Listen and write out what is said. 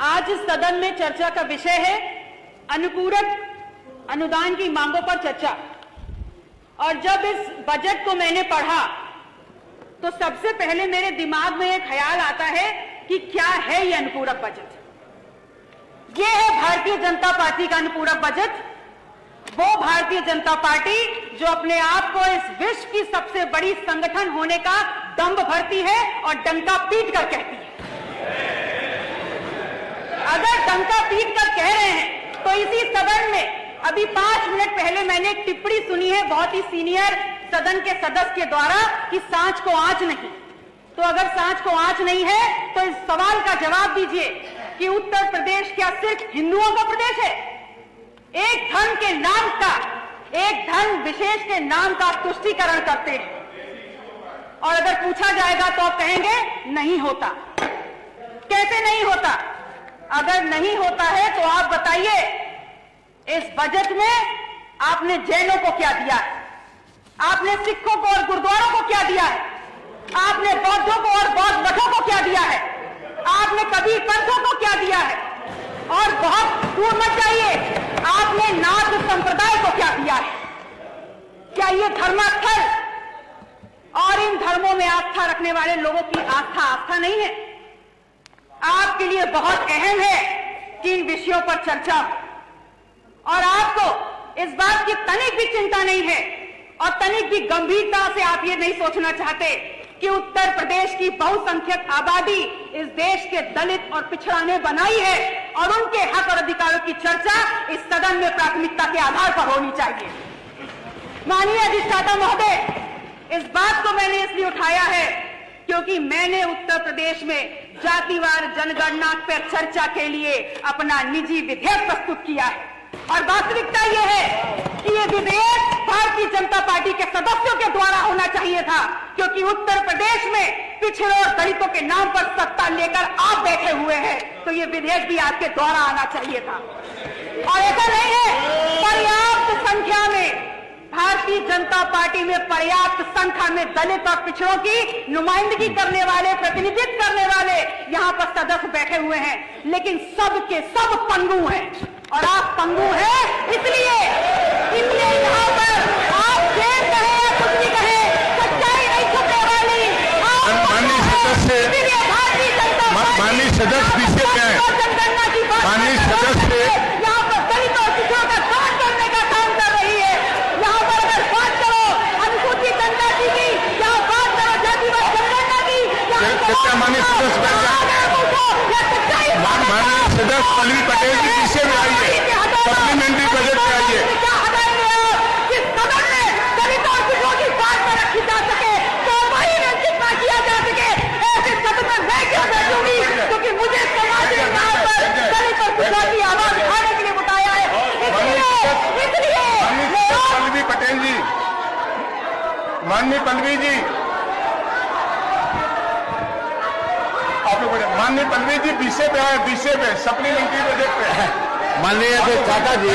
आज इस सदन में चर्चा का विषय है अनुपूरक अनुदान की मांगों पर चर्चा। और जब इस बजट को मैंने पढ़ा तो सबसे पहले मेरे दिमाग में एक ख्याल आता है कि क्या है ये अनुपूरक बजट। ये है भारतीय जनता पार्टी का अनुपूरक बजट। वो भारतीय जनता पार्टी जो अपने आप को इस विश्व की सबसे बड़ी संगठन होने का दंभ भरती है और डंका पीट कर कहती है। अगर डंका पीट कर कह रहे हैं तो इसी सदन में अभी 5 मिनट पहले मैंने एक टिप्पणी सुनी है बहुत ही सीनियर सदन के सदस्य के द्वारा कि सांच को आंच नहीं। तो अगर सांच को आंच नहीं है तो इस सवाल का जवाब दीजिए कि उत्तर प्रदेश क्या सिर्फ हिंदुओं का प्रदेश है? एक धर्म के नाम का, एक धर्म विशेष के नाम का तुष्टीकरण करते हैं और अगर पूछा जाएगा तो आप कहेंगे नहीं होता। कैसे नहीं होता? अगर नहीं होता है तो आप बताइए इस बजट में आपने जैनों को क्या दिया है? आपने सिखों को और गुरुद्वारों को क्या दिया है? आपने बौद्धों को और बौद्ध मठों को क्या दिया है? आपने कबीर पंथों को क्या दिया है? और बहुत दूर मत जाइए, आपने नाथ संप्रदाय को क्या दिया है? क्या ये धर्मास्थल और इन धर्मों में आस्था रखने वाले लोगों की आस्था नहीं है? आपके लिए बहुत अहम है कि इन विषयों पर चर्चा हो और आपको इस बात की तनिक भी चिंता नहीं है और तनिक भी गंभीरता से आप ये नहीं सोचना चाहते कि उत्तर प्रदेश की बहुसंख्यक आबादी इस देश के दलित और पिछड़ा ने बनाई है और उनके हक और अधिकारों की चर्चा इस सदन में प्राथमिकता के आधार पर होनी चाहिए। माननीय अधिष्ठाता महोदय, इस बात को मैंने इसलिए उठाया है क्योंकि मैंने उत्तर प्रदेश में जातिवार जनगणना पर चर्चा के लिए अपना निजी विधेयक प्रस्तुत किया है और वास्तविकता यह है कि यह विधेयक भारतीय जनता पार्टी के सदस्यों के द्वारा होना चाहिए था क्योंकि उत्तर प्रदेश में पिछड़े और दलितों के नाम पर सत्ता लेकर आप बैठे हुए हैं तो यह विधेयक भी आपके द्वारा आना चाहिए था। और ऐसा नहीं है, पर्याप्त संख्या में भारतीय जनता पार्टी में पर्याप्त संख्या में दलित और पिछड़ों की नुमाइंदगी करने वाले, प्रतिनिधित्व करने वाले यहाँ पर सदस्य बैठे हुए हैं, लेकिन सब के सब पंगु हैं और आप पंगु हैं इसलिए यहाँ पर आप जेल कहे या कुछ भी कहे, सच्चाई नहीं छुपने वाली। माननीय सदस्य विषय क्या है? माननीय सदस्य यहाँ पर दलित और पिछड़ों का काम करने का काम कर रही है। यहाँ पर अगर बात करो अनुसूचित जनजाति की, यहाँ बात करो जातिवाद जनगणना की, माननीय सदस्य पल्लवी पटेल जी पीछे में आइए, सप्लीमेंट्री बजट में आइए। जिस सदन में दलित और पिछड़ों की बात पर रखी जा सके तो वही वंचित ना किया जा सके, ऐसे सदन में मैं क्यों बैठूंगी? क्योंकि मुझे समाज के नाम पर दलित और पिछड़ों की आवाज उठाने के लिए बताया है। इसलिए पल्लवी पटेल जी, माननीय पल्लवी जी, आप लोग माननीय पल्लवी जी विषय पे आए, विषय पे सप्लीमेंट्री बजट पे। माननीय अधिष्ठाता जी,